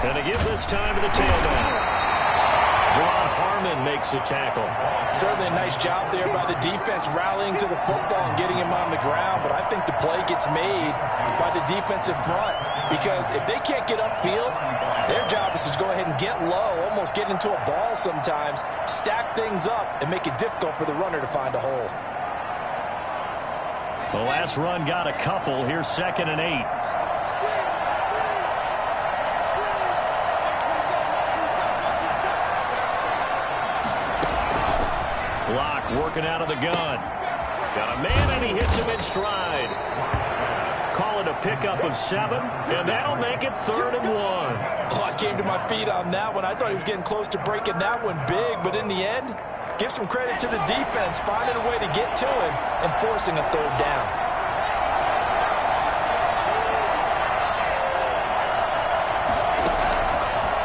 And they give this time to the tailback. John Harmon makes the tackle. Certainly a nice job there by the defense rallying to the football and getting him on the ground, but I think the play gets made by the defensive front because if they can't get upfield, their job is to go ahead and get low, almost get into a ball sometimes, stack things up, and make it difficult for the runner to find a hole. The last run got a couple. Here's 2nd and 8. Block working out of the gun. Got a man, and he hits him in stride. Call it a pickup of 7, and that'll make it 3rd and 1. Oh, I came to my feet on that one. I thought he was getting close to breaking that one big, but in the end, give some credit to the defense, finding a way to get to him and forcing a 3rd down.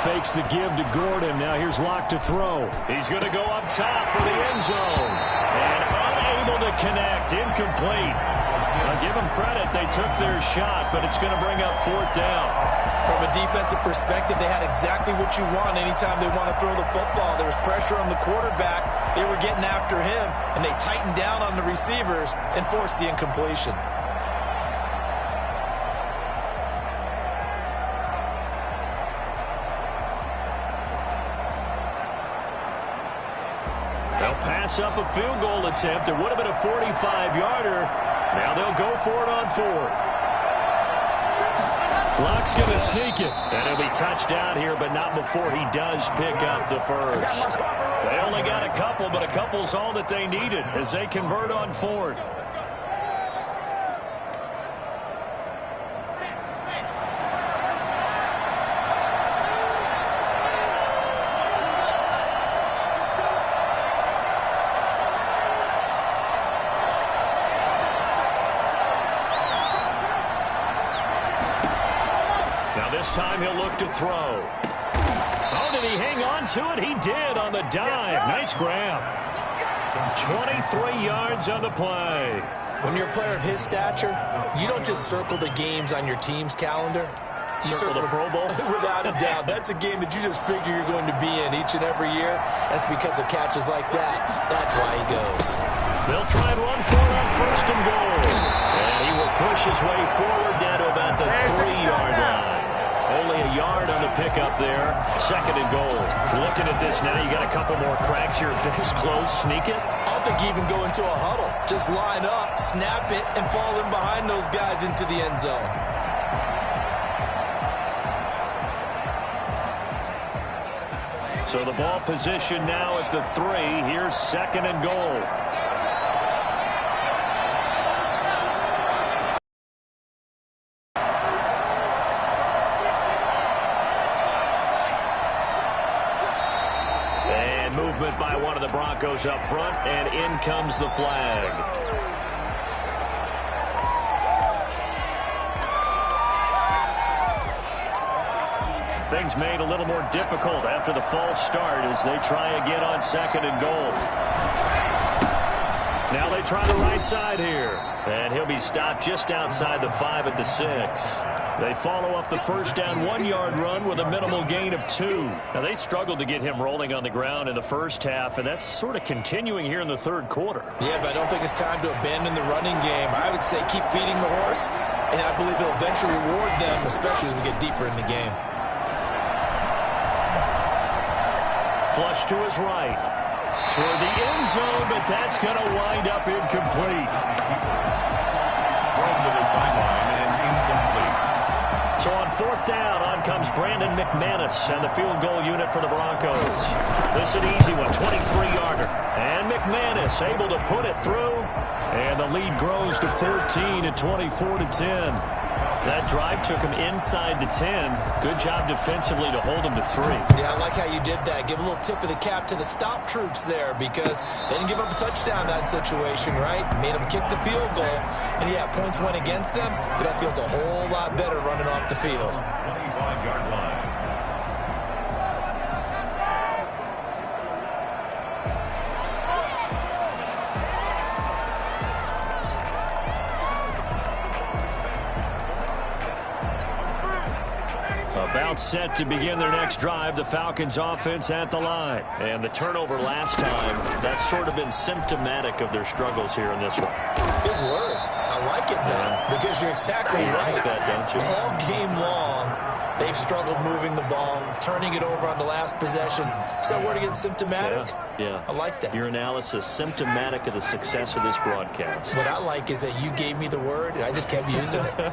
Fakes the give to Gordon. Now here's Locke to throw. He's going to go up top for the end zone. And unable to connect. Incomplete. I'll give them credit. They took their shot, but it's going to bring up 4th down. From a defensive perspective, they had exactly what you want anytime they want to throw the football. There was pressure on the quarterback. They were getting after him, and they tightened down on the receivers and forced the incompletion. They'll pass up a field goal attempt. It would have been a 45-yarder. Now they'll go for it on 4th. Locke's going to sneak it. And he'll be touched out here, but not before he does pick up the first. They only got a couple, but a couple's all that they needed as they convert on 4th. This time he'll look to throw. Oh, did he hang on to it? He did on the dive. Nice grab. 23 yards on the play. When you're a player of his stature, you don't just circle the games on your team's calendar. You circle the Pro Bowl? Without a doubt. That's a game that you just figure you're going to be in each and every year. That's because of catches like that. That's why he goes. They'll try and run for it on 1st and goal. And he will push his way forward down to about the 3-yard line. Only a yard on the pickup there. 2nd and goal. Looking at this now, you got a couple more cracks here. This close, sneak it. I don't think you even go into a huddle. Just line up, snap it, and fall in behind those guys into the end zone. So the ball position now at the 3. Here's 2nd and goal. By one of the Broncos up front, and in comes the flag. Things made a little more difficult after the false start as they try again on 2nd and goal. Now they try the right side here, and he'll be stopped just outside the 5 at the 6. They follow up the first down 1-yard run with a minimal gain of 2. Now, they struggled to get him rolling on the ground in the first half, and that's sort of continuing here in the 3rd quarter. Yeah, but I don't think it's time to abandon the running game. I would say keep feeding the horse, and I believe he'll eventually reward them, especially as we get deeper in the game. Flush to his right. Toward the end zone, but that's going to wind up incomplete. Thrown to the sideline and incomplete. So on 4th down, on comes Brandon McManus and the field goal unit for the Broncos. This is an easy one, 23-yarder. And McManus able to put it through. And the lead grows to 14 at 24-10. That drive took him inside the 10. Good job defensively to hold him to 3. Yeah, I like how you did that. Give a little tip of the cap to the stop troops there because they didn't give up a touchdown in that situation, right? Made them kick the field goal. And, yeah, points went against them, but that feels a whole lot better running off the field. 25-yard line. About set to begin their next drive, the Falcons offense at the line. And the turnover last time, that's sort of been symptomatic of their struggles here in this one. Big word. I like it, though, because you're exactly right. Like that, don't you? All game long, they've struggled moving the ball, turning it over on the last possession. Is that word again, symptomatic? Yeah. I like that. Your analysis, symptomatic of the success of this broadcast. What I like is that you gave me the word, and I just kept using it.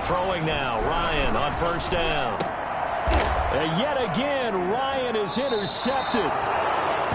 Throwing now, Ryan on first down. And yet again, Ryan is intercepted.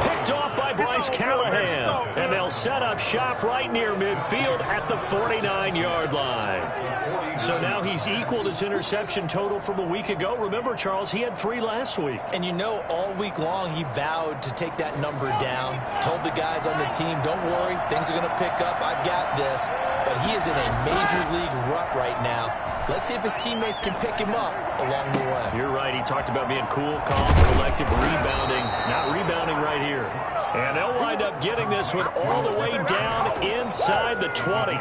Picked off by Bryce Callahan. And they'll set up shop right near midfield at the 49-yard line. So now he's equaled his interception total from a week ago. Remember, Charles, he had 3 last week. And you know, all week long, he vowed to take that number down. Told the guys on the team, don't worry, things are going to pick up. I've got this. But he is in a major league rut right now. Let's see if his teammates can pick him up along the way. You're right. He talked about being cool, calm, collective, rebounding. Not rebounding right here. And they'll wind up getting this one all the way down inside the 20.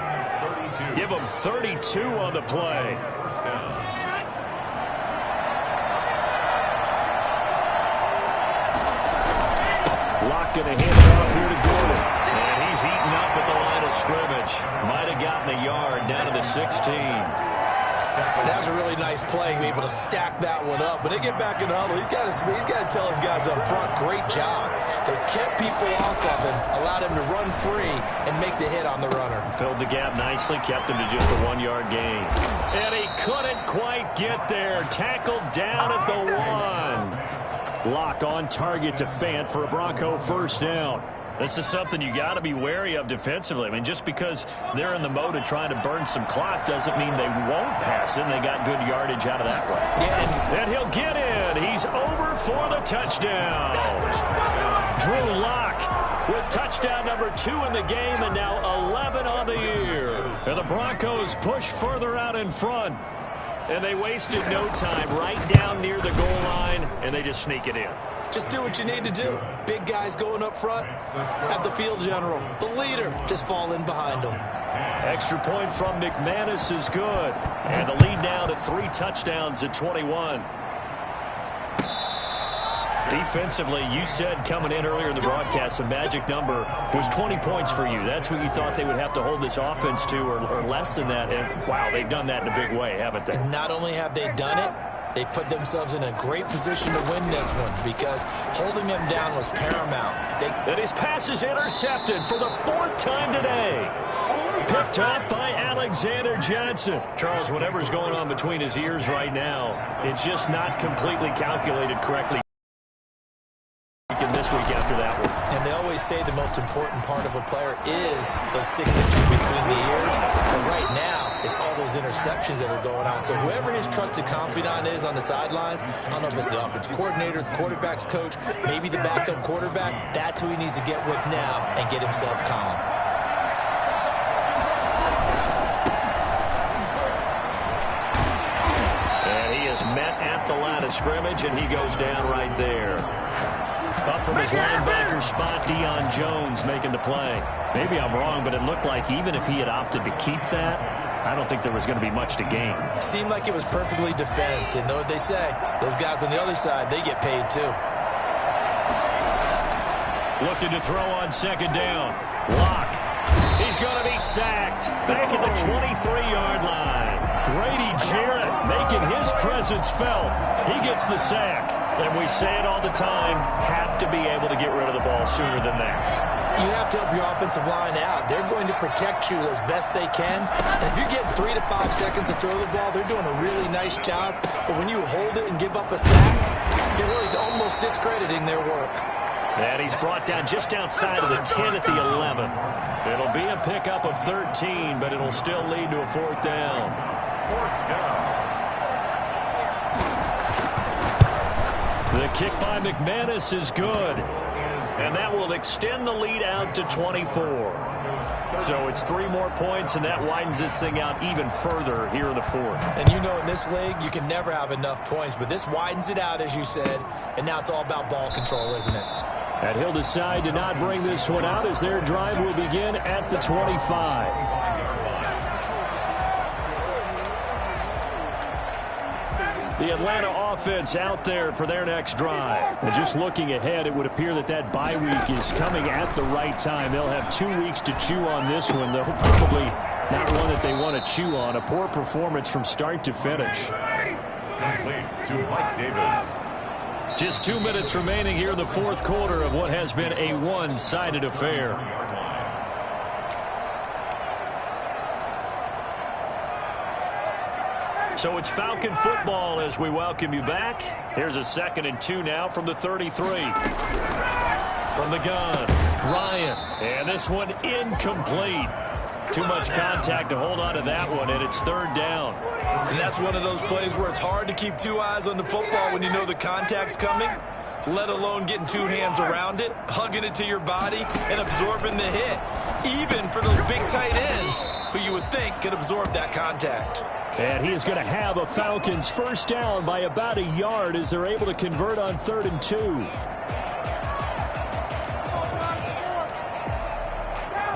Give them 32 on the play. Locke going to hand it off here to Gordon. And he's eaten up at the line of scrimmage. Might have gotten a yard down to the 16. That was a really nice play, able to stack that one up. When they get back in the huddle, he's got to tell his guys up front, great job. They kept people off of him, allowed him to run free and make the hit on the runner. Filled the gap nicely, kept him to just a 1-yard gain. And he couldn't quite get there. Tackled down at the 1. Locke on target to Fant for a Bronco first down. This is something you got to be wary of defensively. I mean, just because they're in the mode of trying to burn some clock doesn't mean they won't pass it. They got good yardage out of that one. Yeah, and he'll get in. He's over for the touchdown. Drew Locke with touchdown number 2 in the game and now 11 on the year. And the Broncos push further out in front. And they wasted no time right down near the goal line, and they just sneak it in. Just do what you need to do. Big guys going up front. Have the field general, the leader, just fall in behind them. Extra point from McManus is good. And the lead now to 3 touchdowns at 21. Defensively, you said coming in earlier in the broadcast, the magic number was 20 points for you. That's what you thought they would have to hold this offense to or less than that. And, wow, they've done that in a big way, haven't they? And not only have they done it, they put themselves in a great position to win this one because holding them down was paramount. And his pass is intercepted for the 4th time today. Picked up by Alexander Johnson. Charles, whatever's going on between his ears right now, it's just not completely calculated correctly this week after that one. And they always say the most important part of a player is those 6 inches between the ears. But right now, it's all those interceptions that are going on. So whoever his trusted confidant is on the sidelines, I don't know if it's the offense coordinator, the quarterback's coach, maybe the backup quarterback, that's who he needs to get with now and get himself calm. And he is met at the line of scrimmage, and he goes down right there. Up from his linebacker spot, Deion Jones making the play. Maybe I'm wrong, but it looked like even if he had opted to keep that, I don't think there was going to be much to gain. Seemed like it was perfectly defense. And know what they say? Those guys on the other side, they get paid too. Looking to throw on second down. Locke. He's going to be sacked. Back at the 23-yard line. Grady Jarrett making his presence felt. He gets the sack. And we say it all the time, have to be able to get rid of the ball sooner than that. You have to help your offensive line out. They're going to protect you as best they can. And if you're getting 3 to 5 seconds to throw the ball, they're doing a really nice job. But when you hold it and give up a sack, you're really almost discrediting their work. And he's brought down just outside of the 10 at the 11. It'll be a pickup of 13, but it'll still lead to a 4th down. 4th down. The kick by McManus is good. And that will extend the lead out to 24. So it's 3 more points, and that widens this thing out even further here in the fourth. And you know in this league, you can never have enough points, but this widens it out, as you said, and now it's all about ball control, isn't it? And he'll decide to not bring this one out as their drive will begin at the 25. The Atlanta offense out there for their next drive. And just looking ahead, it would appear that that bye week is coming at the right time. They'll have 2 weeks to chew on this one. They'll probably not one that they want to chew on. A poor performance from start to finish. Complete to Mike Davis. Just 2 minutes remaining here in the fourth quarter of what has been a one-sided affair. So it's Falcon football as we welcome you back. Here's a 2nd and 2 now from the 33. From the gun, Ryan. And this one incomplete. Too much contact to hold on to that one, and it's 3rd down. And that's one of those plays where it's hard to keep 2 eyes on the football when you know the contact's coming, let alone getting 2 hands around it, hugging it to your body, and absorbing the hit. Even for those big tight ends who you would think could absorb that contact. And he is going to have a Falcons first down by about a yard as they're able to convert on 3rd and 2.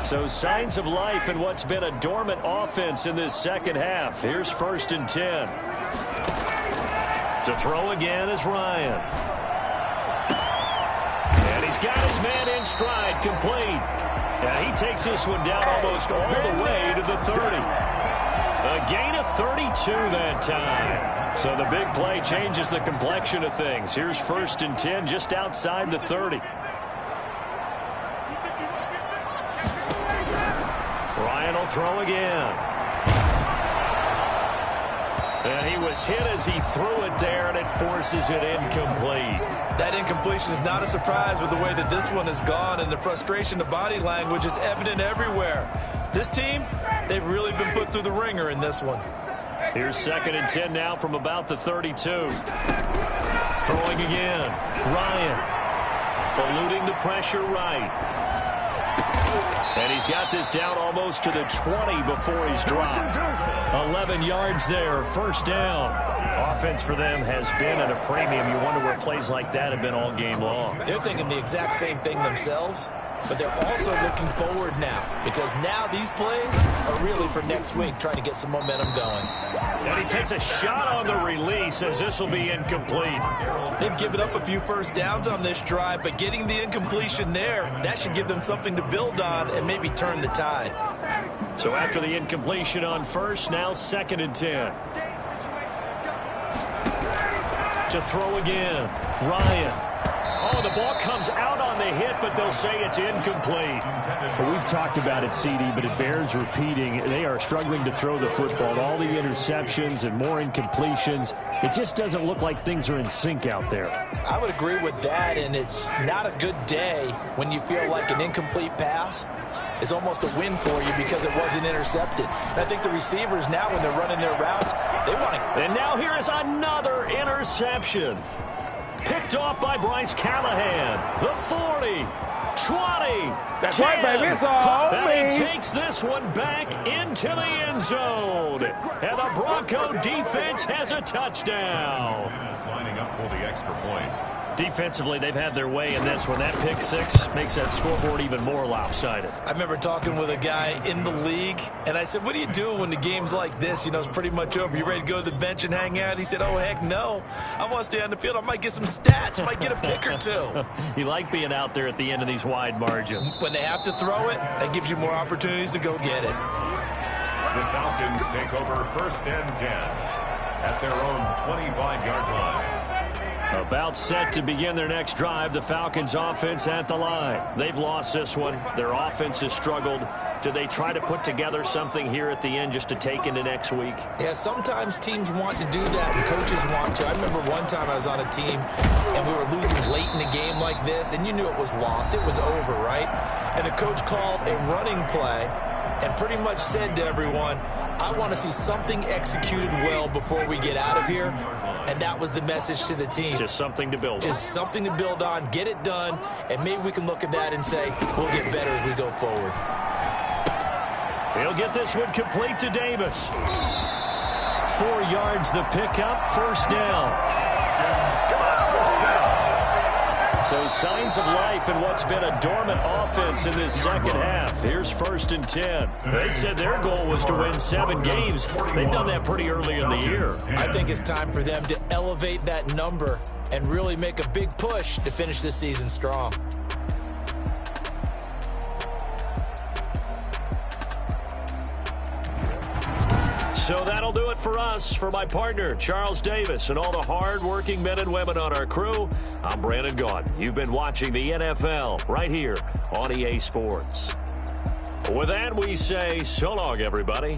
So signs of life in what's been a dormant offense in this second half. Here's 1st and 10. To throw again is Ryan. And he's got his man in stride, complete. And he takes this one down almost all the way to the 30. A gain of 32 that time. So the big play changes the complexion of things. Here's 1st and 10 just outside the 30. Ryan will throw again. And he was hit as he threw it there, and it forces it incomplete. That incompletion is not a surprise with the way that this one has gone, and the frustration of body language is evident everywhere. This team, they've really been put through the ringer in this one. Here's 2nd and 10 now from about the 32. Throwing again. Ryan. Eluding the pressure right. And he's got this down almost to the 20 before he's dropped. 11 yards there, 1st down. Offense for them has been at a premium. You wonder where plays like that have been all game long. They're thinking the exact same thing themselves, but they're also looking forward now, because now these plays are really for next week, trying to get some momentum going. And he takes a shot on the release as this will be incomplete. They've given up a few first downs on this drive, but getting the incompletion there, that should give them something to build on and maybe turn the tide. So after the incompletion on 1st, now 2nd and 10. To throw again, Ryan. Oh, the ball comes out on the hit, but they'll say it's incomplete. Well, we've talked about it, CD, but it bears repeating. They are struggling to throw the football. All the interceptions and more incompletions. It just doesn't look like things are in sync out there. I would agree with that, and it's not a good day when you feel like an incomplete pass is almost a win for you because it wasn't intercepted. And I think the receivers now, when they're running their routes, they want to. And now here is another interception. Picked off by Bryce Callahan. The 40, 20, That's 10, right, baby. It's all and he me. takes this one back into the end zone. And the Bronco defense has a touchdown. Lining up for the extra point. Defensively, they've had their way in this one. That pick six makes that scoreboard even more lopsided. I remember talking with a guy in the league, and I said, what do you do when the game's like this? You know, it's pretty much over. You ready to go to the bench and hang out? He said, oh, heck no. I want to stay on the field. I might get some stats. I might get a pick or two. You like being out there at the end of these wide margins. When they have to throw it, that gives you more opportunities to go get it. The Falcons take over 1st and 10 at their own 25-yard line. About set to begin their next drive, the Falcons offense at the line. They've lost this one. Their offense has struggled. Do they try to put together something here at the end just to take into next week? Yeah, sometimes teams want to do that and coaches want to. I remember one time I was on a team and we were losing late in the game like this, and you knew it was lost. It was over, right? And the coach called a running play and pretty much said to everyone, I want to see something executed well before we get out of here. And that was the message to the team. Just something to build on. Just something to build on, get it done, and maybe we can look at that and say, we'll get better as we go forward. He'll get this one complete to Davis. 4 yards the pickup, first down. So signs of life in what's been a dormant offense in this second half. Here's 1st and 10. They said their goal was to win 7 games. They've done that pretty early in the year. I think it's time for them to elevate that number and really make a big push to finish this season strong. So that'll do it for us. For my partner, Charles Davis, and all the hard-working men and women on our crew, I'm Brandon Gaudin. You've been watching the NFL right here on EA Sports. With that, we say so long, everybody.